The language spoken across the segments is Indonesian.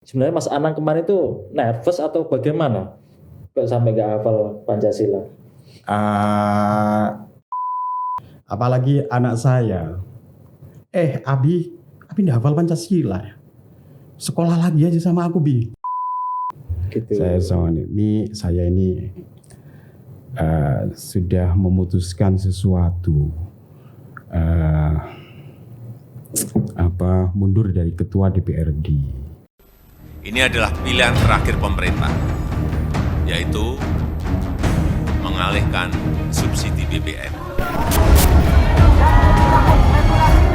Sebenarnya Mas Anang kemarin itu nervous atau bagaimana? Kok sampai nggak hafal Pancasila? Ah, apalagi anak saya. Abi nggak hafal Pancasila ya. Sekolah lagi aja sama aku, Bi. Gitu. Saya ini sudah memutuskan sesuatu. Mundur dari ketua DPRD. Ini adalah pilihan terakhir pemerintah, yaitu mengalihkan subsidi BBM.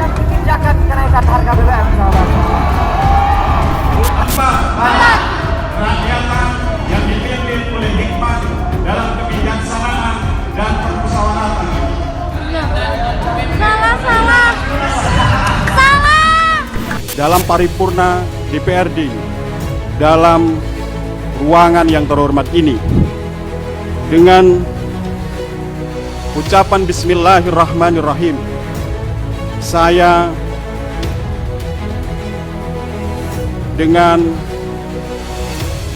Kebijakan kenaikan harga BBM, kerakyatan yang dipimpin oleh hikmat dalam kebijaksanaan dan permusyawaratan. Dalam paripurna DPRD, dalam ruangan yang terhormat ini, dengan ucapan Bismillahirrahmanirrahim, saya dengan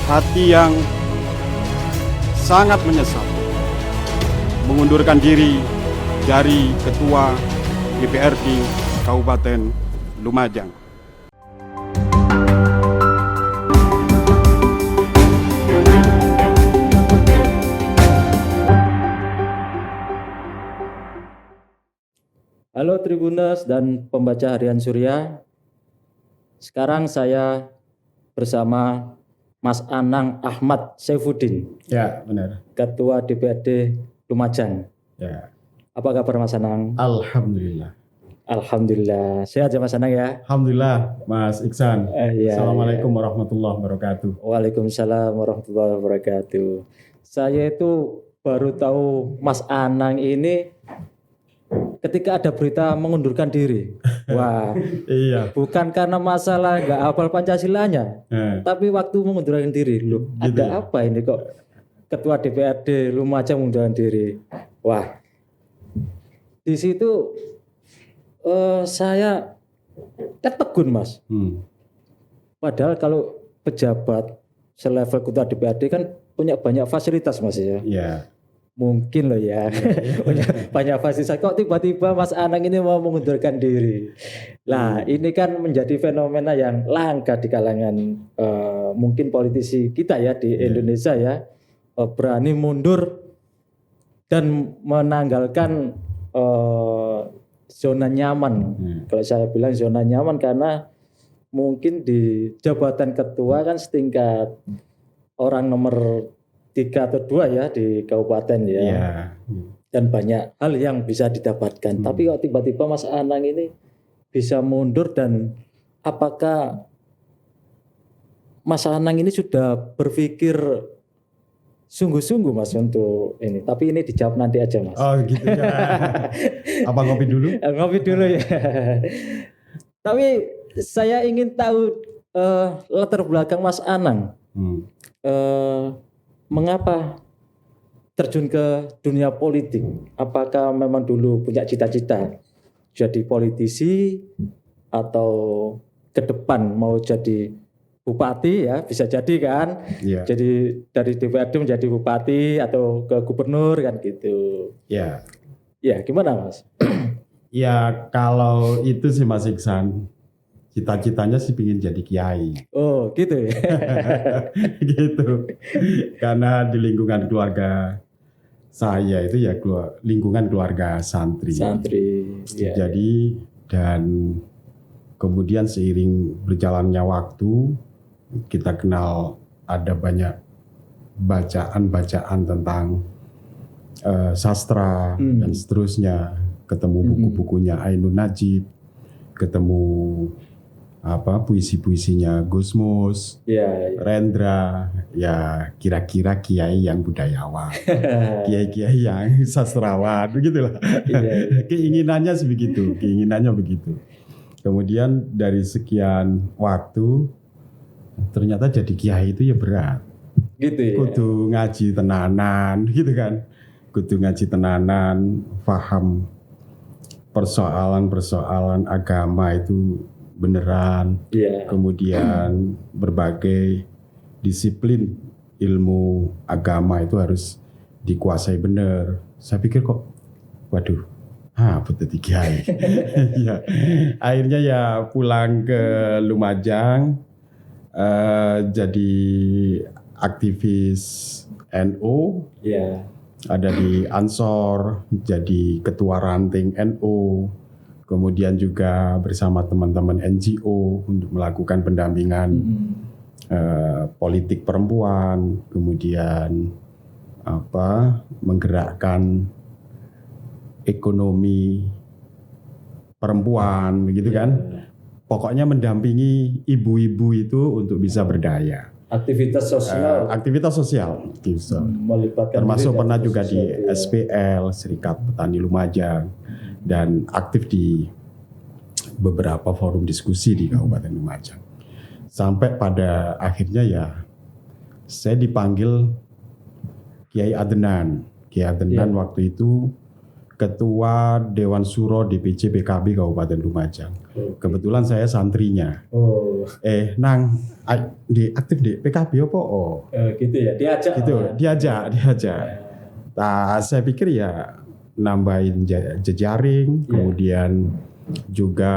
hati yang sangat menyesal mengundurkan diri dari Ketua DPRD Kabupaten Lumajang. Halo Tribuners dan pembaca Harian Surya. Sekarang saya bersama Mas Anang Ahmad Saifuddin, Ya, benar. Ketua DPRD Lumajang. Ya. Apa kabar Mas Anang? Alhamdulillah. Alhamdulillah. Sehat ya Mas Anang ya? Alhamdulillah, Mas Iksan. Iya, Assalamualaikum warahmatullahi wabarakatuh. Waalaikumsalam warahmatullahi wabarakatuh. Saya itu baru tahu Mas Anang ini ketika ada berita mengundurkan diri. Wah, Iya. bukan karena masalah nggak hafal Pancasilanya, tapi waktu mengundurkan diri. Loh, Gitu ada ya? apa ini kok Ketua DPRD Lumajang mengundurkan diri? Wah, di situ saya tertegun Mas. Padahal kalau pejabat selevel Ketua DPRD kan punya banyak fasilitas Mas ya. Ya. Mungkin loh ya, punya banyak fasilitas. Kok tiba-tiba Mas Anang ini mau mengundurkan diri? Nah, ini kan menjadi fenomena yang langka di kalangan mungkin politisi kita ya di Indonesia ya, berani mundur dan menanggalkan zona nyaman. Kalau saya bilang zona nyaman karena mungkin di jabatan ketua kan setingkat orang nomor 3 atau 2 ya di kabupaten ya. Ya. Dan banyak hal yang bisa didapatkan. Tapi kok tiba-tiba Mas Anang ini bisa mundur, dan apakah Mas Anang ini sudah berpikir sungguh-sungguh Mas untuk ini? Tapi ini dijawab nanti aja Mas. Oh gitu ya. Apa ngopi dulu? Ngopi dulu ya. Tapi saya ingin tahu latar belakang Mas Anang. Mengapa terjun ke dunia politik? Apakah memang dulu punya cita-cita jadi politisi atau ke depan mau jadi bupati ya, bisa jadi kan? Iya. Jadi dari DPRD menjadi bupati atau ke gubernur kan gitu. Ya. Ya, gimana Mas? Ya kalau itu sih Mas Iksan, cita-citanya sih pingin jadi kiai. Oh, gitu ya. Gitu. Karena di lingkungan keluarga saya itu ya lingkungan keluarga santri. Santri. Ya. Jadi dan kemudian seiring berjalannya waktu kita kenal ada banyak bacaan-bacaan tentang sastra dan seterusnya. Ketemu buku-bukunya Ainun Najib, ketemu puisi-puisinya Gusmus, Rendra, ya kira-kira kiai yang budayawan, kiai-kiai yang sastrawan, begitulah. Keinginannya begitu. Kemudian dari sekian waktu, ternyata jadi kiai itu ya berat. Gitu ya. Kudu ngaji tenanan, gitu kan. Kudu ngaji tenanan, paham persoalan-persoalan agama itu beneran, Iya. kemudian berbagai disiplin ilmu agama itu harus dikuasai benar. Saya pikir kok, waduh, betul kiai. Ya, akhirnya ya pulang ke Lumajang, jadi aktivis NU, Iya. ada di Ansor, jadi ketua ranting NU, kemudian juga bersama teman-teman NGO untuk melakukan pendampingan politik perempuan, kemudian menggerakkan ekonomi perempuan, begitu kan? Pokoknya mendampingi ibu-ibu itu untuk bisa berdaya. Aktivitas sosial Aktivitas sosial, melibatkan termasuk diri pernah dalam juga di sesuatu, ya. SPL, Serikat Petani Lumajang, dan aktif di beberapa forum diskusi di Kabupaten Lumajang. Sampai pada akhirnya ya saya dipanggil Kiai Adnan. Kiai Adnan waktu itu Ketua Dewan Suro DPC PKB Kabupaten Lumajang. Kebetulan saya santrinya. Oh, Nang, aktif di PKB apa? gitu ya. Diajak. Gitu, diajak. Nah, saya pikir ya nambahin jejaring, kemudian juga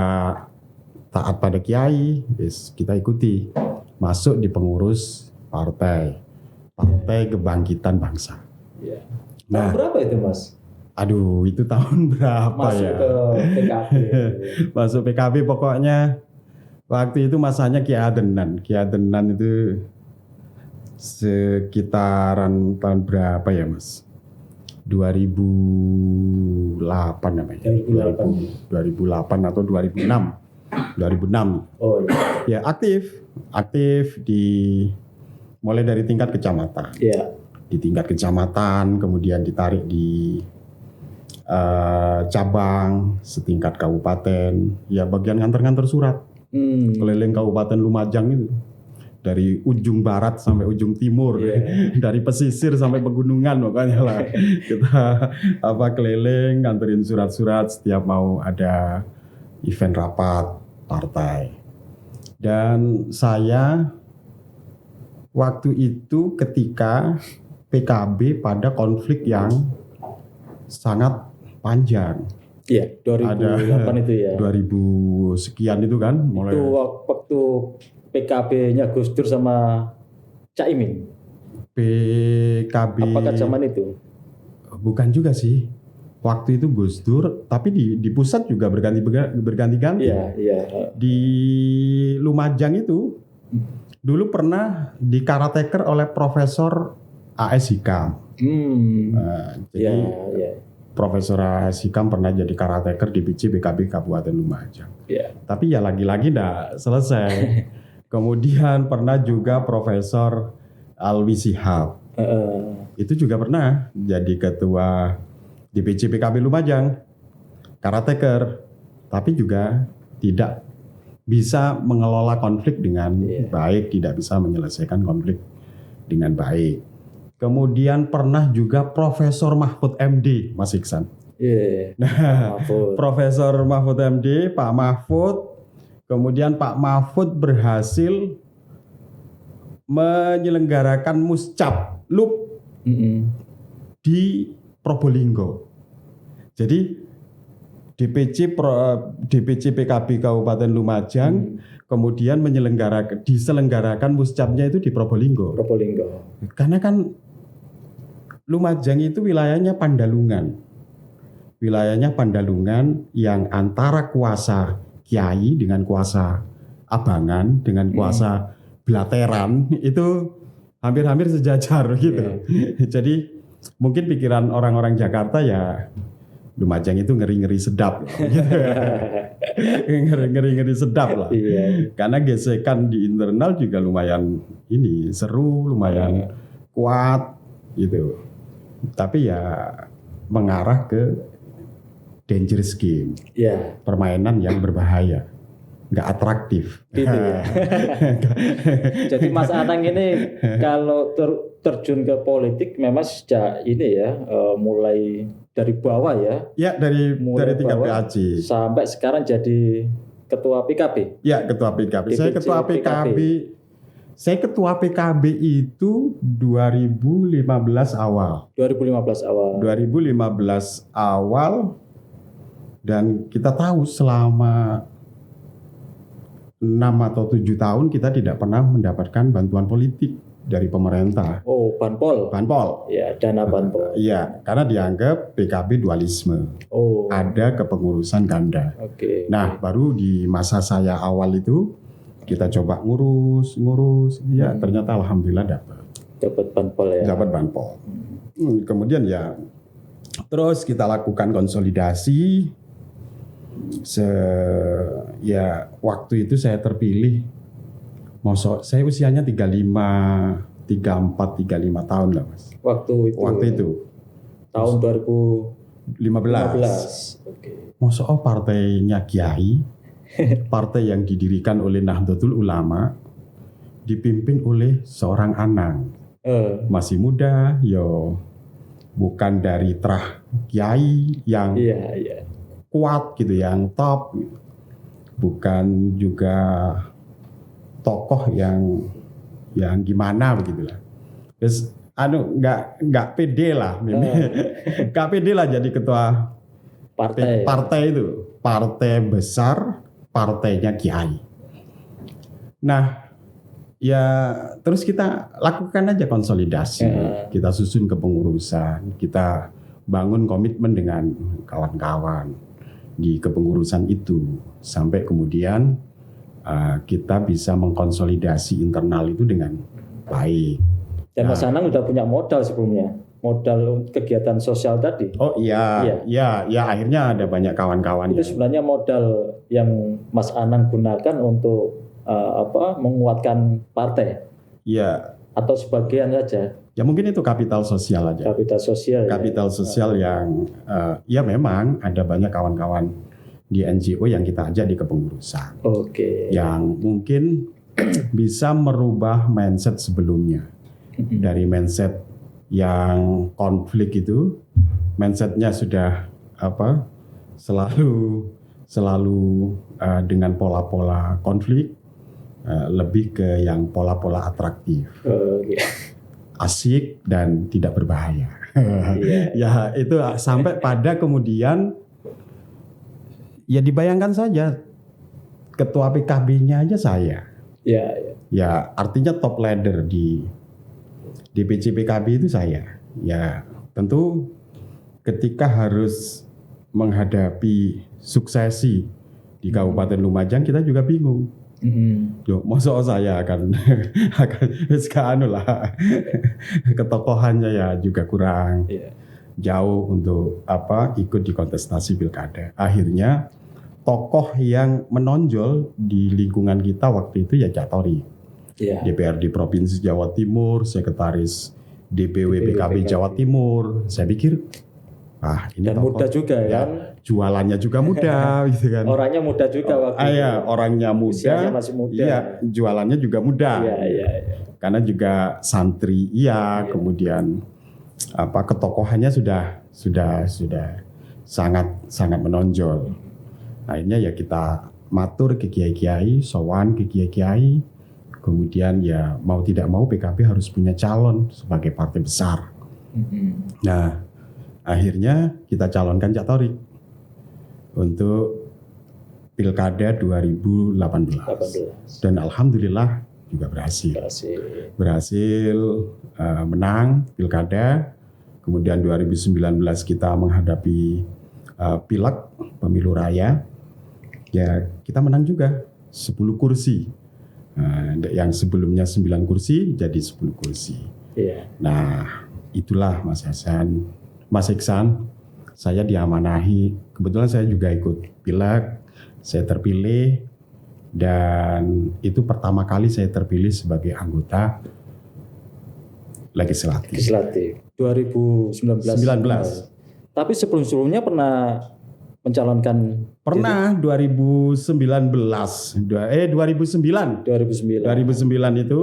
taat pada kiai, kita ikuti, masuk di pengurus Partai Kebangkitan Bangsa. Iya. Nah, Tahun berapa itu, Mas? Aduh, itu tahun berapa Masuk ya? ke PKB. Masuk PKB pokoknya waktu itu masanya Kiai Adnan. Kiai Adnan itu sekitaran tahun berapa ya, Mas? 2008 namanya. 2008 atau 2006. 2006. Oh iya. Ya, aktif di mulai dari tingkat kecamatan. Iya. Di tingkat kecamatan, kemudian ditarik di cabang, setingkat kabupaten, ya bagian nganter-nganter surat keliling Kabupaten Lumajang itu, dari ujung barat sampai ujung timur, dari pesisir sampai pegunungan pokoknya lah. Kita keliling nganterin surat-surat setiap mau ada event rapat partai. Dan saya waktu itu ketika PKB pada konflik yang sangat panjang. Iya, 2008 itu ya. 2000 sekian itu kan mulai. Itu waktu PKB-nya Gus Dur sama Caimin. PKB. Apakah zaman itu? Bukan juga sih. Waktu itu Gus Dur, tapi di pusat juga berganti-ganti. Iya. Di Lumajang itu dulu pernah dikarateker oleh Profesor A.S. Hikam. Jadi Profesor A.S. Hikam pernah jadi karateker di PKB Kabupaten Lumajang. Iya. Tapi ya lagi-lagi enggak selesai. Kemudian pernah juga Profesor Alwi Shihab. Itu juga pernah jadi ketua DPC PKB Lumajang, karateker, tapi juga tidak bisa mengelola konflik dengan baik, tidak bisa menyelesaikan konflik dengan baik. Kemudian pernah juga Profesor Mahfud MD, Mas Iksan. Iya. Nah, Profesor Mahfud MD, Pak Mahfud, kemudian Pak Mahfud berhasil menyelenggarakan Muscap Loop di Probolinggo. Jadi DPC PKB Kabupaten Lumajang kemudian diselenggarakan Muscapnya itu di Probolinggo. Karena kan Lumajang itu wilayahnya Pandalungan. Wilayahnya Pandalungan yang antara kuasa kiai dengan kuasa abangan dengan kuasa blateran itu hampir-hampir sejajar gitu. Jadi mungkin pikiran orang-orang Jakarta ya Lumajang itu ngeri-ngeri sedap loh, gitu. Ngeri-ngeri sedap lah. Karena gesekan di internal juga lumayan seru, lumayan kuat gitu. Tapi ya mengarah ke dangerous game. Permainan yang berbahaya. Nggak atraktif. Gitu ya. Jadi Mas Anang ini kalau terjun ke politik memang sejak ini ya mulai dari bawah ya. Ya dari tingkat bawah PAC sampai sekarang jadi ketua PKB. Ya, ketua PKB. Saya DPC ketua PKB. Saya ketua PKB itu 2015 awal. 2015 awal. 2015 awal, dan kita tahu selama 6 atau 7 tahun kita tidak pernah mendapatkan bantuan politik dari pemerintah. Oh, Banpol. Banpol. Ya, dana Banpol. Iya, karena dianggap PKB dualisme. Oh. Ada kepengurusan ganda. Oke. Nah, baru di masa saya awal itu kita coba ngurus, ya ternyata alhamdulillah Dapat Banpol ya. dapat Banpol. Kemudian ya terus kita lakukan konsolidasi. Ya waktu itu saya terpilih. Saya usianya 35 tahun lah, Mas. Waktu itu. Tahun 15. Oke. Masa partainya Kiai, partai yang didirikan oleh Nahdlatul Ulama, dipimpin oleh seorang Anang. Masih muda, bukan dari terah Kiai yang kuat gitu, yang top. Bukan juga tokoh yang gimana begitulah. Terus nggak pede lah, nggak pede lah jadi ketua partai itu, partai besar, partainya Kiai. Nah, ya terus kita lakukan aja konsolidasi, kita susun kepengurusan, kita bangun komitmen dengan kawan-kawan di kepengurusan itu, sampai kemudian kita bisa mengkonsolidasi internal itu dengan baik. Dan Mas Anang udah punya modal sebelumnya, modal kegiatan sosial tadi. Oh iya, akhirnya ada banyak kawan-kawan. Itu sebenarnya modal yang Mas Anang gunakan untuk menguatkan partai. Iya. Atau sebagian saja. Ya mungkin itu kapital sosial aja. Kapital sosial. Kapital sosial yang ya memang ada banyak kawan-kawan di NGO yang kita ajak di kepengurusan. Oke. Yang mungkin bisa merubah mindset sebelumnya. Dari mindset yang konflik itu, mindsetnya sudah selalu dengan pola-pola konflik, lebih ke yang pola-pola atraktif, asik dan tidak berbahaya. Ya itu sampai pada kemudian ya dibayangkan saja ketua PKB-nya aja saya. Ya artinya top leader di DPC PKB itu saya. Ya tentu ketika harus menghadapi suksesi di Kabupaten Lumajang, kita juga bingung. Masa saya akan ketokohannya ya juga kurang jauh untuk ikut di kontestasi pilkada. Akhirnya tokoh yang menonjol di lingkungan kita waktu itu ya Cak Torik, DPRD Provinsi Jawa Timur, sekretaris DPW PKB Jawa Timur. Saya pikir ini dan muda juga ya, jualannya juga muda gitu kan. Orangnya muda juga waktu itu. Orangnya muda. Masih muda. Iya, jualannya juga muda. Karena juga santri kemudian ketokohannya sudah sangat menonjol. Akhirnya ya kita matur ke kiai-kiai, sowan ke kiai-kiai. Kemudian ya mau tidak mau PKB harus punya calon sebagai partai besar. Nah, akhirnya kita calonkan Cak Torik untuk Pilkada 2018. Dan alhamdulillah juga berhasil menang Pilkada. Kemudian 2019 kita menghadapi Pileg, pemilu raya. Ya kita menang juga 10 kursi. Yang sebelumnya 9 kursi jadi 10 kursi. Nah itulah Mas Iksan, saya diamanahi, kebetulan saya juga ikut pileg, saya terpilih, dan itu pertama kali saya terpilih sebagai anggota legislatif. 2019. Tapi sebelumnya pernah mencalonkan? Pernah, 2009. 2009 itu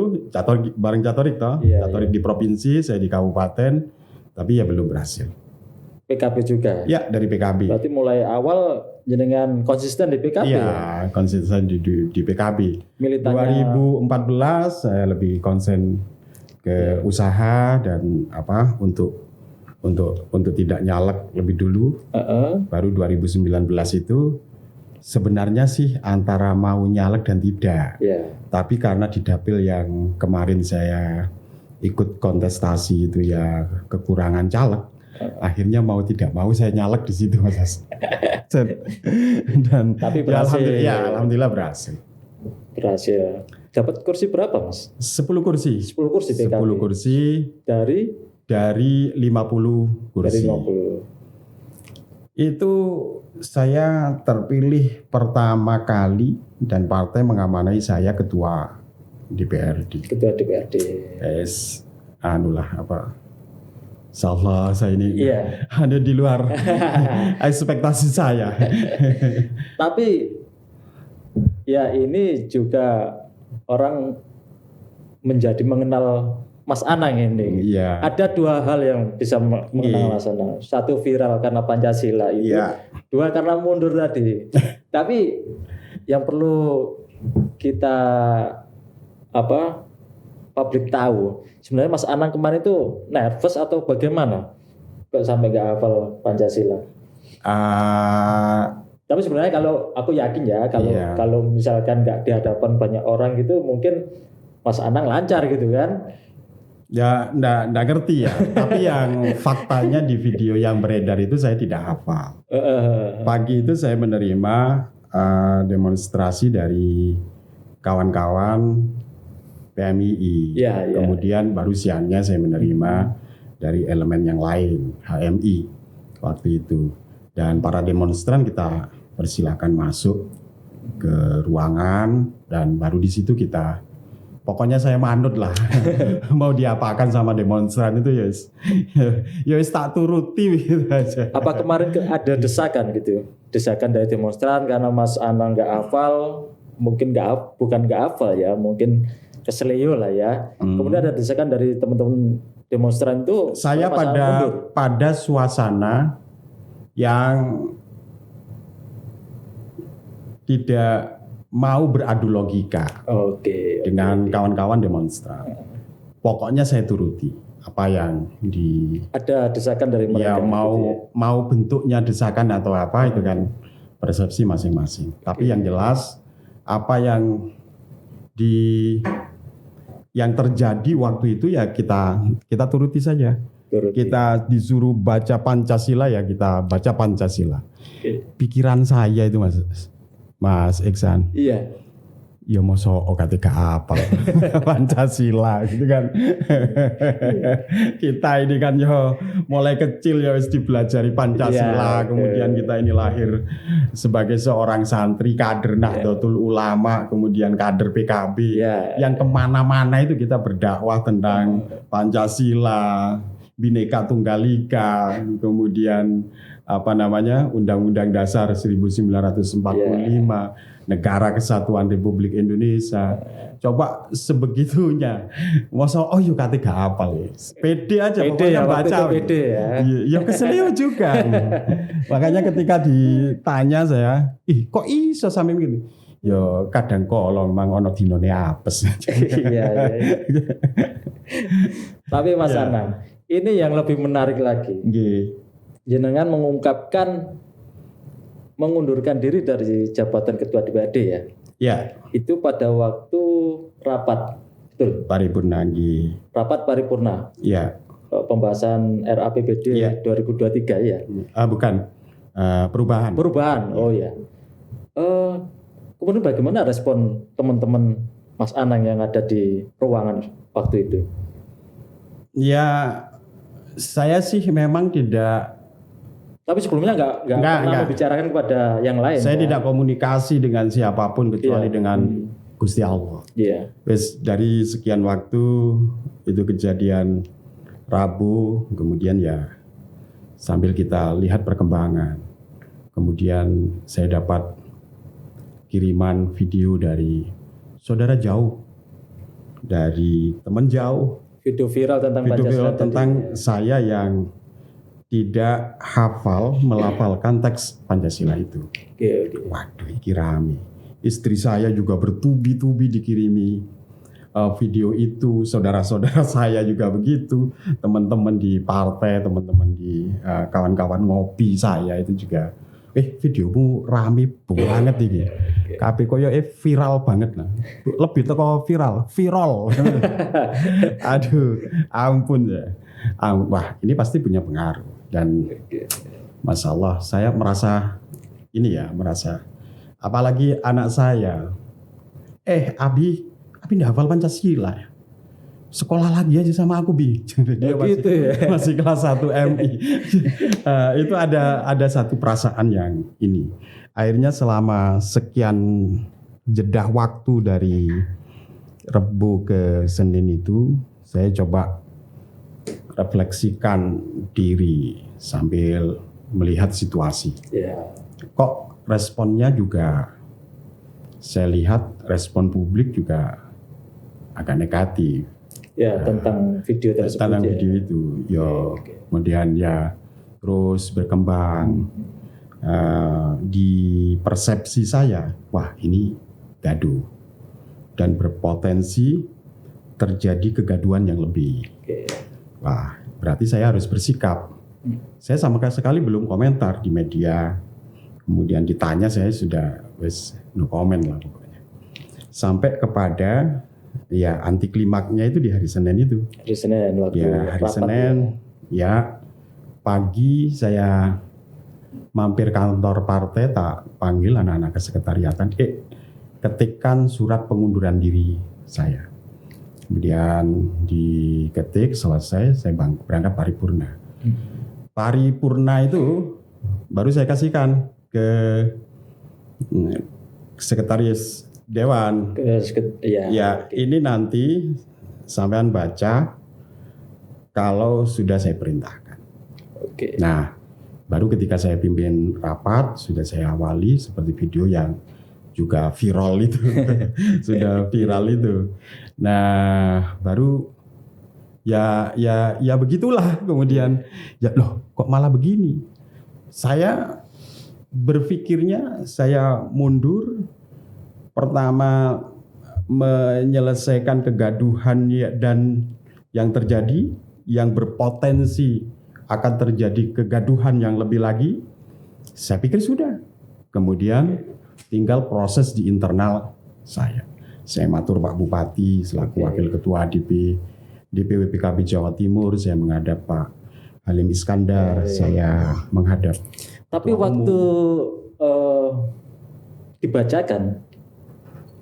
bareng Cak Torik toh. Cak Torik di provinsi, saya di kabupaten, tapi ya belum berhasil. PKB juga. Ya, dari PKB. Berarti mulai awal jenengan konsisten di PKB ya? Iya, konsisten di PKB. Militannya 2014 saya lebih konsen ke usaha dan untuk tidak nyalek lebih dulu. Baru 2019 itu sebenarnya sih antara mau nyalek dan tidak. Tapi karena di dapil yang kemarin saya ikut kontestasi itu ya kekurangan caleg. Akhirnya mau tidak mau saya nyalek di situ Mas. Dan tapi berhasil. Alhamdulillah berhasil. Berhasil. Dapat kursi berapa Mas? 10 kursi. 10 kursi PKB. 10 kursi dari 50 kursi. Dari 50. Itu saya terpilih pertama kali dan partai mengamanai saya ketua DPRD. Ketua DPRD. Salah saya ini ada di luar ekspektasi saya. Tapi ya ini juga orang menjadi mengenal Mas Anang ini. Iya. Ada 2 hal yang bisa mengenal Mas Anang. 1 viral karena Pancasila itu. 2 karena mundur tadi. Tapi yang perlu kita publik tahu, sebenarnya Mas Anang kemarin itu nervous atau bagaimana kok sampai nggak hafal Pancasila? Tapi sebenarnya kalau aku yakin ya, kalau misalkan nggak di hadapan banyak orang gitu, mungkin Mas Anang lancar gitu kan? Ya, nggak ngerti ya. Tapi yang faktanya di video yang beredar itu saya tidak hafal. Pagi itu saya menerima demonstrasi dari kawan-kawan PMII. Kemudian baru siangnya saya menerima dari elemen yang lain, HMI waktu itu. Dan para demonstran kita persilakan masuk ke ruangan dan baru di situ kita, pokoknya saya manut lah. Mau diapakan sama demonstran itu ya tak turuti gitu aja. Apa kemarin ada desakan gitu? Desakan dari demonstran karena Mas Anang nggak hafal, mungkin bukan nggak hafal ya, mungkin keseleo lah ya. Kemudian ada desakan dari teman-teman demonstran itu. Saya pada suasana yang tidak mau beradu logika dengan kawan-kawan demonstran. Pokoknya saya turuti apa yang ada desakan dari mereka. Ya mau bentuknya desakan atau apa itu kan persepsi masing-masing. Tapi yang jelas apa yang terjadi waktu itu ya kita turuti saja. Kita disuruh baca Pancasila ya kita baca Pancasila. Pikiran saya itu Mas Iksan. Iya. Ya masa OKTK apa Pancasila gitu kan. Kita ini kan mulai kecil ya wis dipelajari Pancasila, kemudian kita ini lahir sebagai seorang santri kader Nahdlatul Ulama, kemudian kader PKB. Yang kemana-mana itu kita berdakwah tentang Pancasila, Bhinneka Tunggal Ika, kemudian Undang-Undang Dasar 1945, Negara Kesatuan Republik Indonesia. Coba sebegitunya. Masa yuk kata gak hafal. Pede aja pokoknya baca. Pede ya. Ya keselio juga. Makanya ketika ditanya saya, kok iso sampe begini? Ya kadang kolong memang ono dinone apes. Iya. Tapi Mas Anang, ini yang lebih menarik lagi. Jenengan mengundurkan diri dari jabatan ketua DPRD ya? Ya. Itu pada waktu rapat, betul? Paripurna. Rapat paripurna. Ya. Pembahasan RAPBD 2023 ya? Bukan. Perubahan. Oh ya. Kemudian bagaimana respon teman-teman Mas Anang yang ada di ruangan waktu itu? Ya, saya sih memang tidak. Tapi sebelumnya nggak pernah membicarakan kepada yang lain. Saya tidak komunikasi dengan siapapun kecuali dengan Gusti Allah. Dari sekian waktu itu kejadian Rabu, kemudian ya sambil kita lihat perkembangan. Kemudian saya dapat kiriman video dari saudara jauh, dari teman jauh. Video viral tentang Pancasila tentang saya yang tidak hafal melafalkan teks Pancasila itu. Oke. Waduh, iki rame. Istri saya juga bertubi-tubi dikirimi video itu, saudara-saudara saya juga begitu, teman-teman di partai, teman-teman di kawan-kawan ngopi saya itu juga, videomu rame banget ini. Kabeh koyo viral banget lah. Lebih teko viral. Aduh, ampun ya. Wah, ini pasti punya pengaruh dan Masya Allah, saya merasa apalagi anak saya, Abi nggak hafal Pancasila ya. Sekolah lagi aja sama aku Bi. Dia masih kelas 1 MI. Itu ada satu perasaan yang ini. Akhirnya selama sekian jeda waktu dari Rebo ke Senin itu, saya coba refleksikan diri sambil melihat situasi. Kok responnya juga, saya lihat respon publik juga agak negatif. Ya, tentang video tersebut. Tentang video itu. Kemudian ya terus berkembang. Di persepsi saya, wah ini gaduh. Dan berpotensi terjadi kegaduhan yang lebih. Wah, berarti saya harus bersikap. Saya sama sekali belum komentar di media. Kemudian ditanya, saya sudah no comment lah pokoknya. Sampai kepada anti klimaknya itu di hari Senin itu. Hari Senin waktu hari Senin ya pagi saya mampir kantor partai, tak panggil anak-anak kesekretariatan, ketikkan surat pengunduran diri saya. Kemudian diketik, selesai, saya berangkat paripurna. Paripurna itu baru saya kasihkan ke sekretaris Dewan. Ini nanti sampean baca kalau sudah saya perintahkan. Nah, baru ketika saya pimpin rapat, sudah saya awali seperti video yang juga viral itu. Sudah viral itu. Nah, baru ya begitulah kemudian. Ya loh, kok malah begini? Saya berpikirnya saya mundur. Pertama menyelesaikan kegaduhan dan yang terjadi, yang berpotensi akan terjadi kegaduhan yang lebih lagi. Saya pikir sudah. Kemudian tinggal proses di internal saya. Saya matur Pak Bupati selaku Wakil Ketua DPW PKB Jawa Timur, saya menghadap Pak Halim Iskandar, saya menghadap. Tapi waktu dibacakan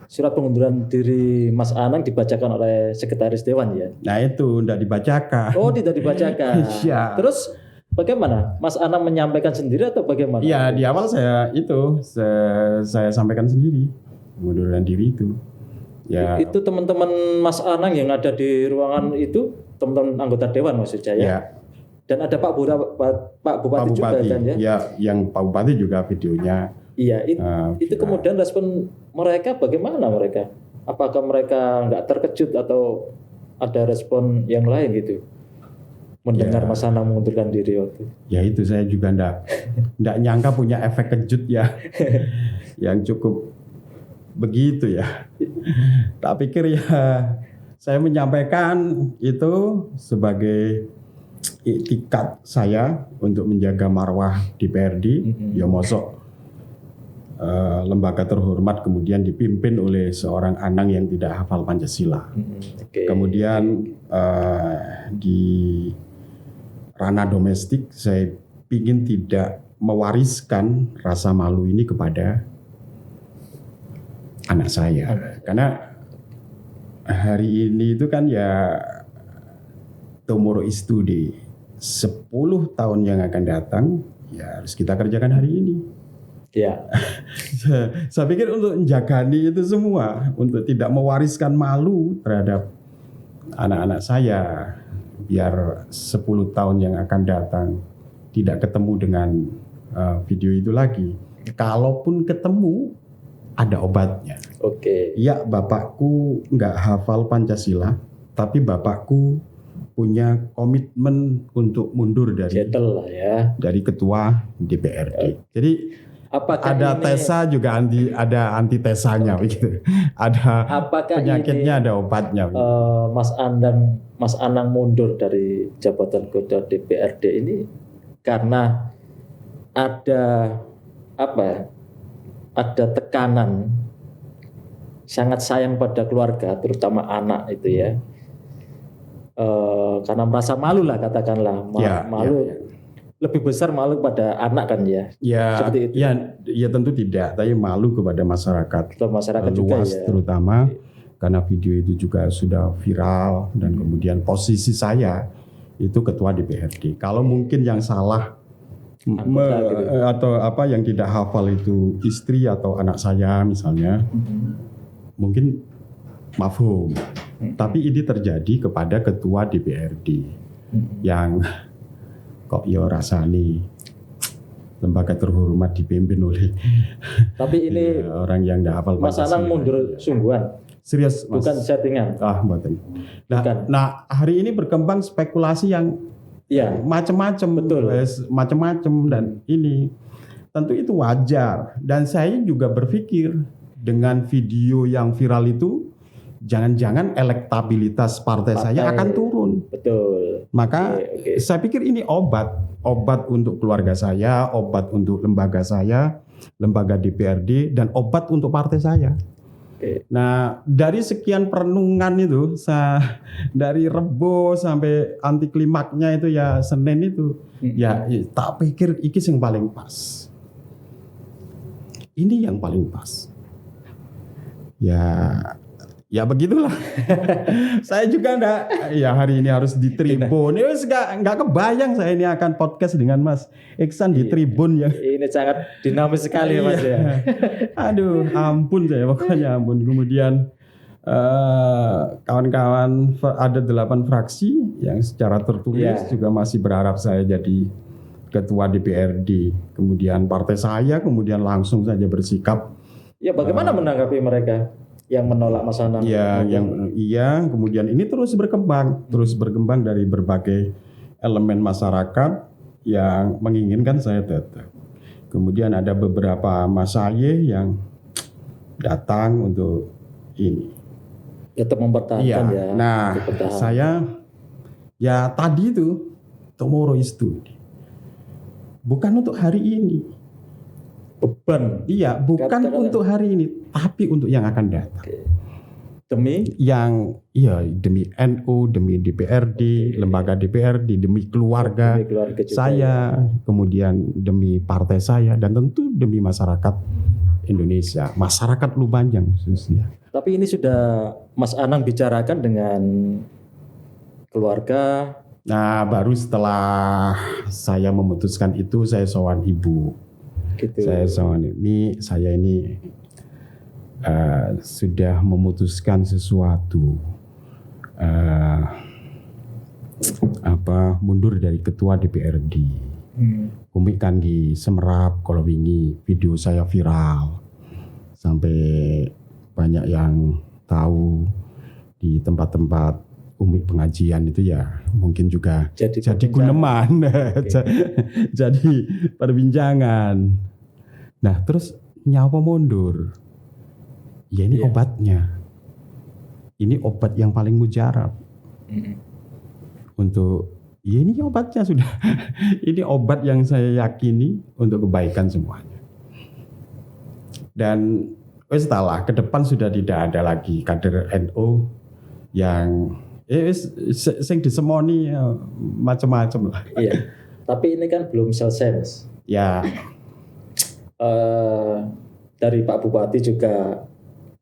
surat pengunduran diri Mas Anang dibacakan oleh Sekretaris Dewan ya? Nah itu tidak dibacakan. Oh, tidak dibacakan. Iya. Terus bagaimana? Mas Anang menyampaikan sendiri atau bagaimana? Iya, di awal saya sampaikan sendiri pengunduran diri itu. Ya. Itu teman-teman Mas Anang yang ada di ruangan itu, teman-teman anggota Dewan maksud saya. Ya. Dan ada Pak Bupati juga kan ya? Ya, yang Pak Bupati juga videonya. Iya, itu kemudian respon mereka bagaimana mereka? Apakah mereka nggak terkejut atau ada respon yang lain gitu? Mendengar Mas Anang mengundurkan diri waktu. Ya itu saya juga nggak nyangka punya efek kejut ya, yang cukup begitu ya. Tak pikir ya saya menyampaikan itu sebagai iktikat saya untuk menjaga marwah DPRD. Ya mosok lembaga terhormat kemudian dipimpin oleh seorang Anang yang tidak hafal Pancasila. Kemudian di ranah domestik saya ingin tidak mewariskan rasa malu ini kepada anak saya. Karena hari ini itu kan ya tomorrow is today. 10 tahun yang akan datang ya harus kita kerjakan hari ini. Ya. Saya pikir untuk menjagani itu semua, untuk tidak mewariskan malu terhadap anak-anak saya, biar 10 tahun yang akan datang tidak ketemu dengan video itu lagi. Kalaupun ketemu, ada obatnya. Ya, bapakku nggak hafal Pancasila, tapi bapakku punya komitmen untuk mundur Settle lah ya. dari ketua DPRD. Jadi Apakah ada ini, tesa juga ada antitesanya begitu. Ada apakah penyakitnya, ini, ada obatnya. Mas Anang mundur dari jabatan ketua DPRD ini karena ada apa ya? Ada tekanan sangat sayang pada keluarga, terutama anak itu ya. Karena merasa malu lah katakanlah, malu. Lebih besar malu pada anak kan ya? Ya, Seperti itu. ya tentu tidak, tapi malu kepada masyarakat. Masyarakat luas juga ya. Terutama karena video itu juga sudah viral dan kemudian posisi saya itu ketua DPRD. Kalau mungkin yang salah atau apa yang tidak hafal itu istri atau anak saya misalnya, mungkin mafhum. Tapi ini terjadi kepada ketua DPRD yang kok yo rasani lembaga terhormat dipimpin oleh Tapi ini orang yang tidak hafal Mas Anang mundur sungguhan, serius Mas. bukan settingan. Mboten. Bukan. Nah, hari ini berkembang spekulasi yang Ya, macam-macam, betul. Macam-macam dan ini tentu itu wajar. Dan saya juga berpikir dengan video yang viral itu, jangan-jangan elektabilitas partai saya akan turun. Betul. Maka Oke. saya pikir ini obat untuk keluarga saya, obat untuk lembaga saya, lembaga DPRD, dan obat untuk partai saya. Oke. Nah, dari sekian perenungan itu, dari Rebo sampai anti klimaknya itu ya Senin itu, ya tak pikir iki yang paling pas. Ini yang paling pas. Ya begitulah. Saya juga ya hari ini harus di Tribun. Ini nggak kebayang saya ini akan podcast dengan Mas Iksan di Tribun ya. Ini sangat dinamis sekali Mas ya. Aduh, ampun saya pokoknya ampun. Kemudian kawan-kawan ada 8 fraksi yang secara tertulis juga masih berharap saya jadi ketua DPRD. Kemudian partai saya kemudian langsung saja bersikap. Ya bagaimana menanggapi mereka yang menolak Mas Anang? Kemudian ini terus berkembang dari berbagai elemen masyarakat yang menginginkan saya tetap. Kemudian ada beberapa masayih yang datang untuk ini. Tetap mempertahankan ya. Nah, saya ya tadi itu tomorrow is today. Bukan untuk hari ini. Beban. Iya, bukan untuk hari ini, tapi untuk yang akan datang. Demi demi NU, demi DPRD, lembaga DPRD, demi keluarga juga saya, kemudian demi partai saya, dan tentu demi masyarakat Indonesia, masyarakat Lumajang khususnya. Tapi ini sudah Mas Anang bicarakan dengan keluarga. Nah, baru setelah saya memutuskan itu, saya sowan ibu. Gitu. Saya ini sudah memutuskan sesuatu, mundur dari ketua DPRD. Umi kan di Semerap kalau wingi video saya viral sampai banyak yang tahu di tempat-tempat Umi pengajian itu ya mungkin juga jadi guneman, jadi perbincangan. Nah terus nyawa mundur, ya ini obatnya, ini obat yang paling mujarab untuk, ya ini obatnya sudah, ini obat yang saya yakini untuk kebaikan semuanya. Dan setelah ke depan sudah tidak ada lagi kader NU yang sing disemoni macam-macam lah. Iya. Tapi ini kan belum selesai, Mas. Ya. Dari Pak Bupati juga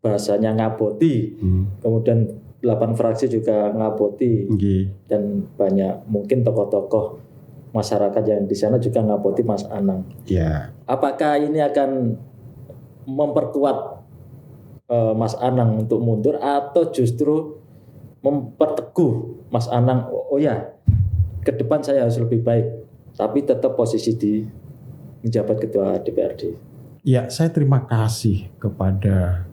bahasanya ngaboti. Kemudian 8 fraksi juga ngaboti. Dan banyak mungkin tokoh-tokoh masyarakat yang di sana juga ngaboti Mas Anang. Ya. Apakah ini akan memperkuat Mas Anang untuk mundur atau justru memperteguh Mas Anang, oh ya, ke depan saya harus lebih baik, tapi tetap posisi di menjabat ketua DPRD. Ya, saya terima kasih kepada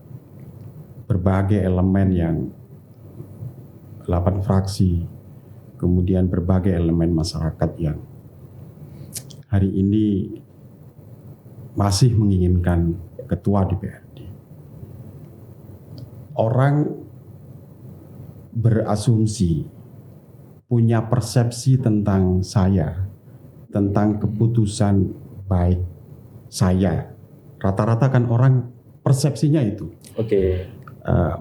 berbagai elemen yang 8 fraksi, kemudian berbagai elemen masyarakat yang hari ini masih menginginkan ketua DPRD. Orang berasumsi, punya persepsi tentang saya, tentang keputusan baik saya. Rata-rata kan orang persepsinya itu.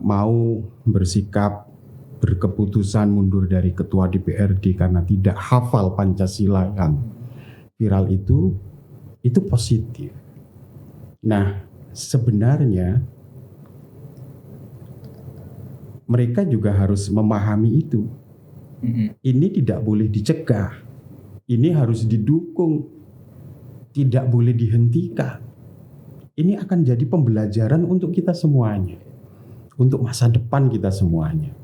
Mau bersikap berkeputusan mundur dari ketua DPRD karena tidak hafal Pancasila yang viral itu positif. Nah, sebenarnya mereka juga harus memahami itu. Ini tidak boleh dicegah. Ini harus didukung. Tidak boleh dihentikan. Ini akan jadi pembelajaran untuk kita semuanya. Untuk masa depan kita semuanya.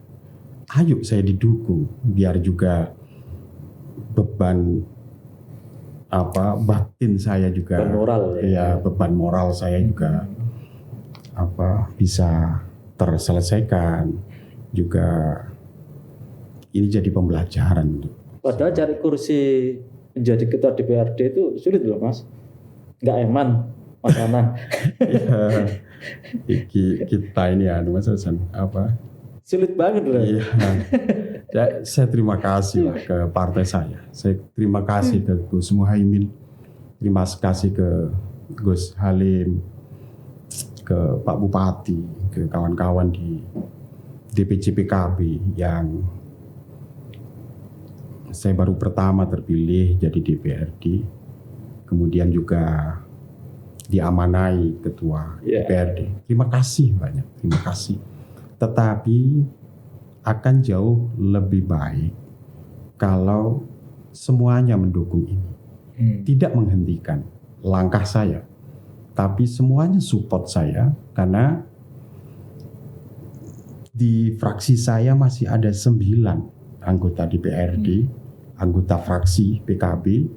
Ayo saya didukung. Biar juga beban batin saya juga. Beban moral ya. Beban moral saya juga bisa terselesaikan. Juga ini jadi pembelajaran. Padahal cari kursi menjadi ketua DPRD itu sulit loh Mas. Nggak eman Mas Anang. Kita ini Mas Hasan sulit banget loh. Iya. Saya terima kasih lah ke partai saya. Saya terima kasih ke Gus Muhaimin. Terima kasih ke Gus Halim, ke Pak Bupati, ke kawan-kawan di DPC PKB yang saya baru pertama terpilih jadi DPRD, kemudian juga diamanai ketua DPRD. Terima kasih banyak, terima kasih. Tetapi akan jauh lebih baik kalau semuanya mendukung ini, tidak menghentikan langkah saya, tapi semuanya support saya karena di fraksi saya masih ada 9 anggota DPRD, anggota fraksi PKB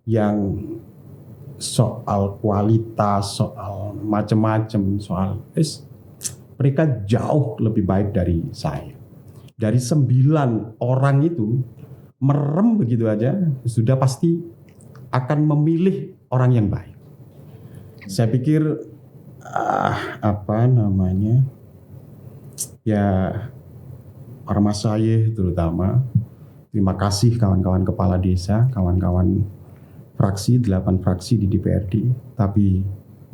yang soal kualitas, soal macam-macam, mereka jauh lebih baik dari saya. Dari 9 orang itu merem begitu aja, sudah pasti akan memilih orang yang baik. Saya pikir Ormas saya terutama, terima kasih kawan-kawan kepala desa, kawan-kawan fraksi, 8 fraksi di DPRD, tapi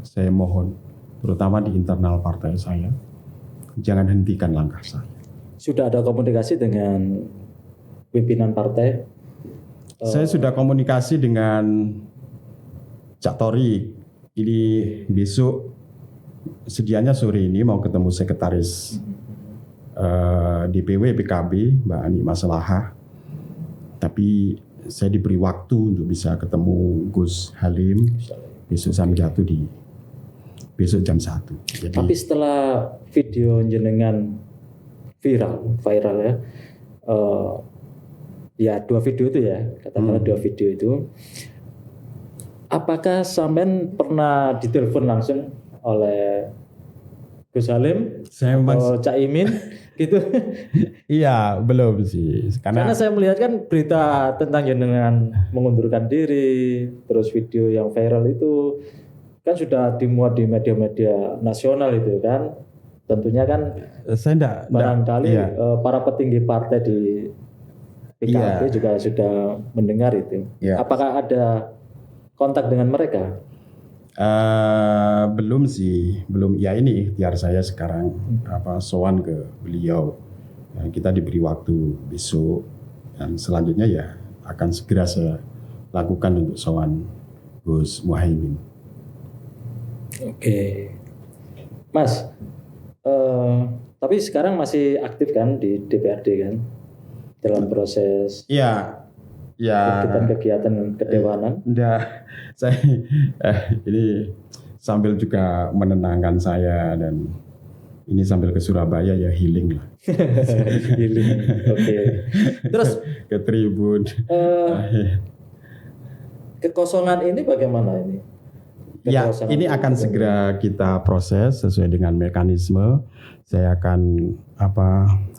saya mohon terutama di internal partai saya, jangan hentikan langkah saya. Sudah ada komunikasi dengan pimpinan partai? Saya sudah komunikasi dengan Cak Tori. Ini besok sedianya sore ini mau ketemu sekretaris DPW PKB Mbak Ani Maslahah, tapi saya diberi waktu untuk bisa ketemu Gus Halim besok besok jam 1. Jadi, tapi setelah video jenengan viral ya 2 video itu ya, katakanlah 2 video itu, apakah sampean pernah ditelepon langsung oleh Gus Halim atau Cak Imin gitu? Iya, belum sih. Karena saya melihat kan berita tentang jenengan mengundurkan diri, terus video yang viral itu kan sudah dimuat di media-media nasional itu kan. Tentunya kan saya barangkali para petinggi partai di PKB juga sudah mendengar itu. Apakah ada kontak dengan mereka? Belum sih, belum. Ya ini ikhtiar saya sekarang sowan ke beliau. Kita diberi waktu besok dan selanjutnya ya akan segera saya lakukan untuk sowan Gus Muhaimin. Oke, Mas. Tapi sekarang masih aktif kan di DPRD kan dalam proses? Iya. Kegiatan kedewanan. Saya ini sambil juga menenangkan saya dan ini sambil ke Surabaya ya healing lah. Healing. Oke. Terus ke Tribun. Kekosongan ini bagaimana ini? Ya, ini akan segera kita proses sesuai dengan mekanisme. Saya akan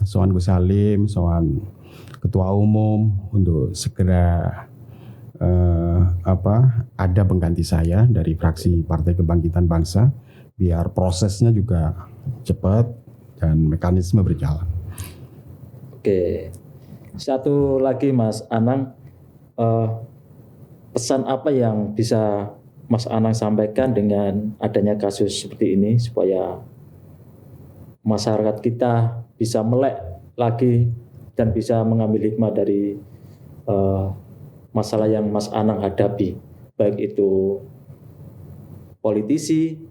sowan Gus Halim, sowan ketua umum untuk segera ada pengganti saya dari fraksi Partai Kebangkitan Bangsa biar prosesnya juga cepat dan mekanisme berjalan. Oke, satu lagi Mas Anang, pesan apa yang bisa Mas Anang sampaikan dengan adanya kasus seperti ini supaya masyarakat kita bisa melek lagi dan bisa mengambil hikmah dari masalah yang Mas Anang hadapi, baik itu politisi.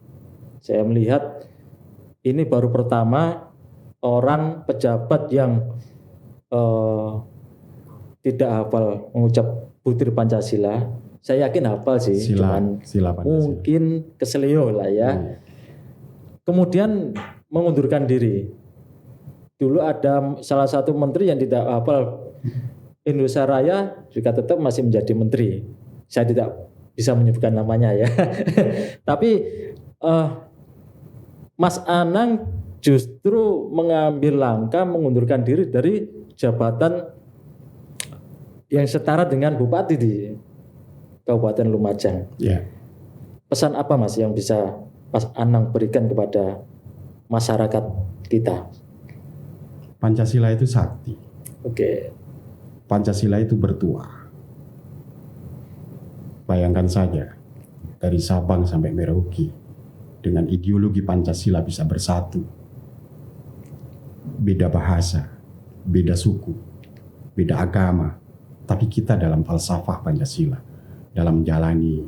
Saya melihat ini baru pertama orang pejabat yang tidak hafal mengucap butir Pancasila. Saya yakin hafal sih, Sila Pancasila. mungkin keselio lah ya. Kemudian mengundurkan diri. Dulu ada salah satu menteri yang tidak hafal Indonesia Raya juga tetap masih menjadi menteri. Saya tidak bisa menyebutkan namanya ya. Tapi Mas Anang justru mengambil langkah mengundurkan diri dari jabatan yang setara dengan bupati di Kabupaten Lumajang. Ya. Pesan apa Mas yang bisa Mas Anang berikan kepada masyarakat kita? Pancasila itu sakti. Oke. Pancasila itu bertuah. Bayangkan saja, dari Sabang sampai Merauke, dengan ideologi Pancasila bisa bersatu. Beda bahasa, beda suku, beda agama, tapi kita dalam falsafah Pancasila, dalam menjalani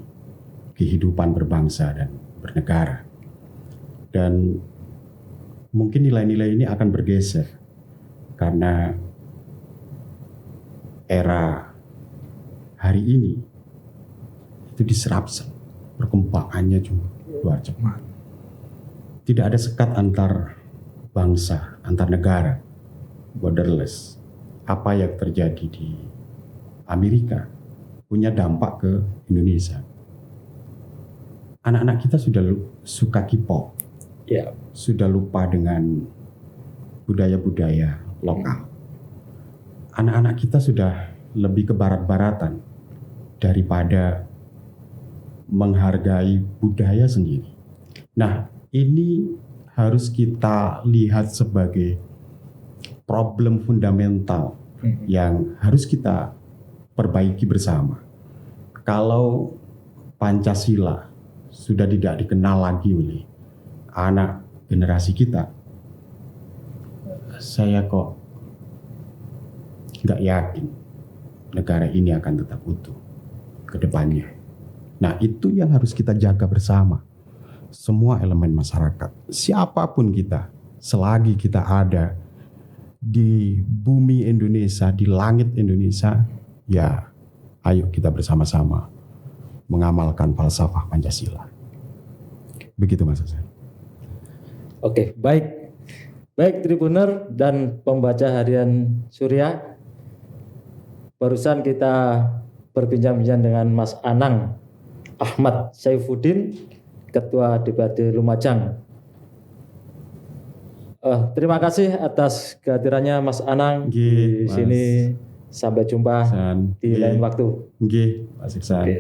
kehidupan berbangsa dan bernegara. Dan mungkin nilai-nilai ini akan bergeser, karena era hari ini itu disruption, perkembangannya juga luar cepat. Tidak ada sekat antar bangsa, antar negara, borderless. Apa yang terjadi di Amerika punya dampak ke Indonesia. Anak-anak kita sudah suka K-pop, Ya. sudah lupa dengan budaya-budaya lokal. Anak-anak kita sudah lebih ke barat-baratan daripada menghargai budaya sendiri. Nah, ini harus kita lihat sebagai problem fundamental yang harus kita perbaiki bersama. Kalau Pancasila sudah tidak dikenal lagi oleh anak generasi kita, saya kok nggak yakin negara ini akan tetap utuh ke depannya. Nah, itu yang harus kita jaga bersama. Semua elemen masyarakat, siapapun kita, selagi kita ada di bumi Indonesia, di langit Indonesia, ya ayo kita bersama-sama mengamalkan falsafah Pancasila. Begitu Mas Hasan. Oke, baik. Baik Tribuner dan pembaca harian Surya. Barusan kita berbincang-bincang dengan Mas Anang Ahmad Saifuddin, Ketua DPRD Lumajang. Terima kasih atas kehadirannya Mas Anang di Mas. sini. Sampai jumpa Hasan. di lain waktu. Nggih, Mas Iksan. Oke.